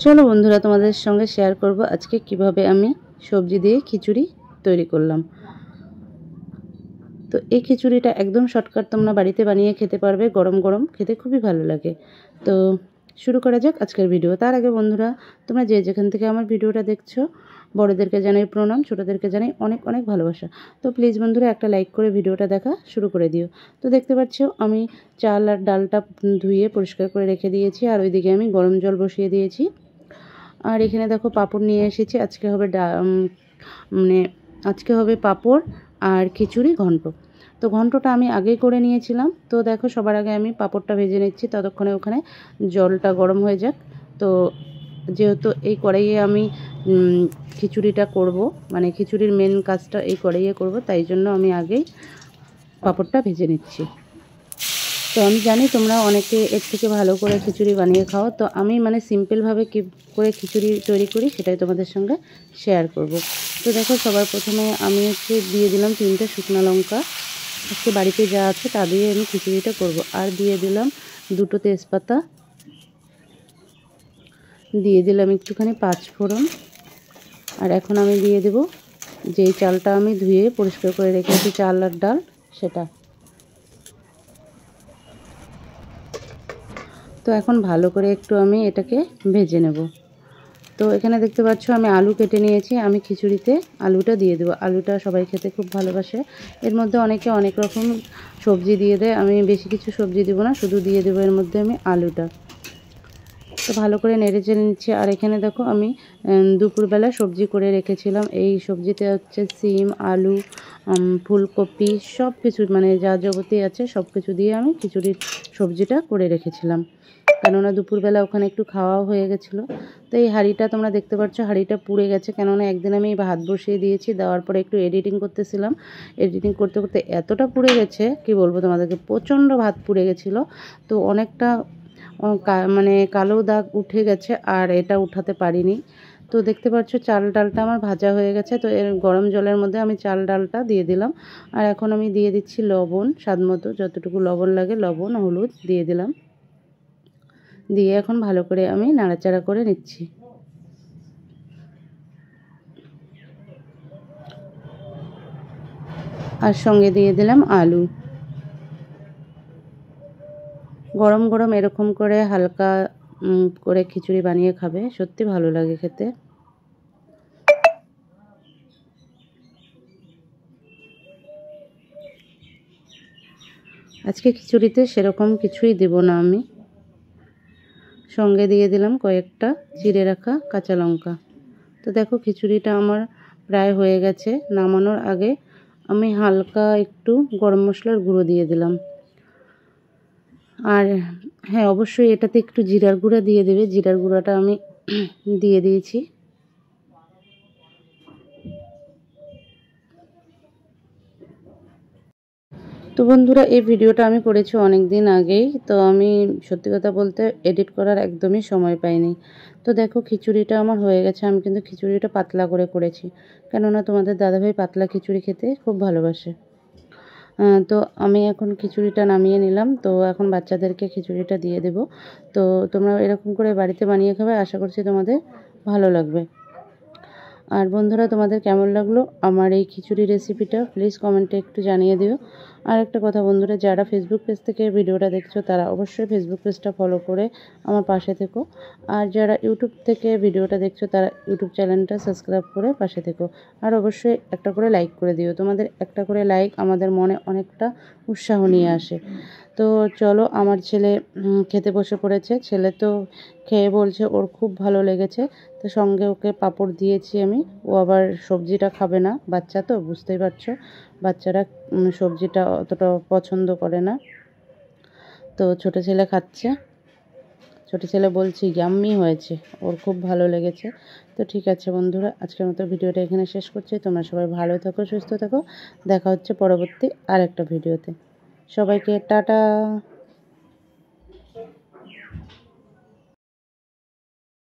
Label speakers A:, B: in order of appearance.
A: চলো বন্ধুরা, তোমাদের সঙ্গে শেয়ার করব আজকে কিভাবে আমি সবজি দিয়ে খিচুড়ি তৈরি করলাম। তো এই খিচুড়িটা একদম শর্টকাট, তোমরা বাড়িতে বানিয়ে খেতে পারবে, গরম গরম খেতে খুবই ভালো লাগে। তো শুরু করা যাক আজকের ভিডিও। তার আগে বন্ধুরা, তোমরা যে যেখান থেকে আমার ভিডিওটা দেখছো, বড়দেরকে জানাই প্রণাম, ছোটোদেরকে জানাই অনেক অনেক ভালোবাসা। তো প্লিজ বন্ধুরা একটা লাইক করে ভিডিওটা দেখা শুরু করে দিও। তো দেখতে পাচ্ছ আমি চাল আর ডালটা ধুয়ে পরিষ্কার করে রেখে দিয়েছি, আর ওইদিকে আমি গরম জল বসিয়ে দিয়েছি। আর এখানে দেখো পাঁপড় নিয়ে এসেছি। আজকে হবে পাঁপড় আর খিচুড়ি ঘন্ট। তো ঘন্টটা আমি আগেই করে নিয়েছিলাম। তো দেখো সবার আগে আমি পাঁপড়টা ভেজে নিচ্ছি, ততক্ষণে ওখানে জলটা গরম হয়ে যাক। তো যেহেতু এই কড়াইয়ে আমি খিচুড়িটা করব, মানে খিচুড়ির মেন কাজটা এই কড়াইয়ে করব, তাই জন্য আমি আগেই পাঁপড়টা ভেজে নিচ্ছি। তো আমি জানি তোমরা অনেকে এর থেকে ভালো করে খিচুড়ি বানিয়ে খাও। তো আমি সিম্পলভাবে কী করে খিচুড়ি তৈরি করি সেটাই তোমাদের সঙ্গে শেয়ার করব। তো দেখো সবার প্রথমে আমি দিয়ে দিলাম 3টে শুকনো লঙ্কা। আজকে বাড়িতে যা আছে তা দিয়ে আমি খিচুড়িটা করব। আর দিয়ে দিলাম 2টো তেজপাতা, দিয়ে দিলাম একটুখানি 5 ফোড়ন। আর এখন আমি দিয়ে দেব যেই চালটা আমি ধুয়ে পরিষ্কার করে রেখেছি, চাল আর ডাল, সেটা। তো এখন ভালো করে একটু আমি এটাকে ভেজে নেব। তো এখানে দেখতে পাচ্ছ আমি আলু কেটে নিয়েছি, আমি খিচুড়িতে আলুটা দিয়ে দেবো। আলুটা সবাই খেতে খুব ভালোবাসে। এর মধ্যে অনেকে অনেক রকম সবজি দিয়ে দেয়, আমি বেশি কিছু সবজি দেবো না, শুধু দিয়ে দেবো এর মধ্যে আমি আলুটা। তো ভালো করে নেড়ে চেড়ে নিচ্ছি। আর এখানে দেখো আমি দুপুরবেলা সবজি করে রেখেছিলাম। এই সবজিতে হচ্ছে সিম, আলু, ফুলকপি, সব কিছু যা যাবতীয় আছে সব কিছু দিয়ে আমি খিচুড়ির সবজিটা করে রেখেছিলাম, কেননা দুপুরবেলা ওখানে একটু খাওয়াও হয়ে গেছিলো। তো এই হাঁড়িটা তোমরা দেখতে পাচ্ছ, হাঁড়িটা পুড়ে গেছে, কেননা একদিন আমি ভাত বসিয়ে দিয়েছি, দেওয়ার পরে একটু এডিটিং করতেছিলাম। এডিটিং করতে করতে এতটা পুড়ে গেছে কি বলবো তোমাদেরকে, প্রচণ্ড ভাত পুড়ে গেছিলো। তো অনেকটা কালো দাগ উঠে গেছে, আর এটা উঠাতে পারিনি। তো দেখতে পাচ্ছ চাল ডালটা আমার ভাজা হয়ে গেছে। তো এর গরম জলের মধ্যে আমি চাল ডালটা দিয়ে দিলাম। আর এখন আমি দিয়ে দিচ্ছি লবণ, স্বাদ মতো যতটুকু লবণ লাগে, লবণ, হলুদ দিয়ে দিলাম। দিয়ে এখন ভালো করে আমি নাড়াচাড়া করে নিচ্ছি। আর সঙ্গে দিয়ে দিলাম আলু। গরম গরম এরকম করে হালকা করে খিচুড়ি বানিয়ে খাবে, সত্যি ভালো লাগে খেতে। আজকে খিচুড়িতে সেরকম কিছুই দেব না আমি, সঙ্গে দিয়ে দিলাম কয়েকটা চিড়ে রাখা কাঁচা লঙ্কা। তো দেখো খিচুড়িটা আমার প্রায় হয়ে গেছে। নামানোর আগে আমি হালকা একটু গরম মশলার গুঁড়ো দিয়ে দিলাম। আর হ্যাঁ, অবশ্যই এটাতে একটু জিরার গুঁড়া দিয়ে দেবে, জিরার গুঁড়াটা আমি দিয়ে দিয়েছি। তো বন্ধুরা, এই ভিডিওটা আমি করেছি অনেক দিন আগেই। তো আমি সত্যি কথা বলতে এডিট করার একদমই সময় পাইনি। তো দেখো খিচুড়িটা আমার হয়ে গেছে। আমি কিন্তু খিচুড়িটা পাতলা করে করেছি, কেননা তোমাদের দাদাভাই পাতলা খিচুড়ি খেতে খুব ভালোবাসে। তো আমি এখন খিচুড়িটা নামিয়ে নিলাম। তো এখন বাচ্চাদেরকে খিচুড়িটা দিয়ে দেব। তো তোমরা এরকম করে বাড়িতে বানিয়ে খাবে, আশা করছি তোমাদের ভালো লাগবে। আর বন্ধুরা, তোমাদের কেমন লাগলো আমার এই খিচুড়ি রেসিপিটা, প্লিজ কমেন্টে একটু জানিয়ে দিও। আর একটা কথা বন্ধুরা, যারা ফেসবুক পেজ থেকে ভিডিওটা দেখছো তারা অবশ্যই ফেসবুক পেজটা ফলো করে আমার পাশে থেকো। আর যারা ইউটিউব থেকে ভিডিওটা দেখছো তারা ইউটিউব চ্যানেলটা সাবস্ক্রাইব করে পাশে থেকো। আর অবশ্যই একটা করে লাইক করে দিও। তোমাদের একটা করে লাইক আমাদের মনে অনেকটা উৎসাহ নিয়ে আসে। তো চলো, আমার ছেলে খেতে বসে পড়েছে। ছেলে তো খেয়ে বলছে ওর খুব ভালো লেগেছে। তো সঙ্গে ওকে পাঁপড় দিয়েছি আমি। ও আবার সবজিটা খাবে না, বাচ্চা তো বুঝতেই পারছো, বাচ্চারা সবজিটা অতটা পছন্দ করে না। তো ছোটো ছেলে খাচ্ছে। ছোটো ছেলে বলছে ইয়াম্মি হয়েছে, ওর খুব ভালো লেগেছে। তো ঠিক আছে বন্ধুরা, আজকের মতো ভিডিওটা এখানে শেষ করছি। তোমরা সবাই ভালো থাকো, সুস্থ থাকো। দেখা হচ্ছে পরবর্তী আরেকটা ভিডিওতে। সবাইকে টাটা।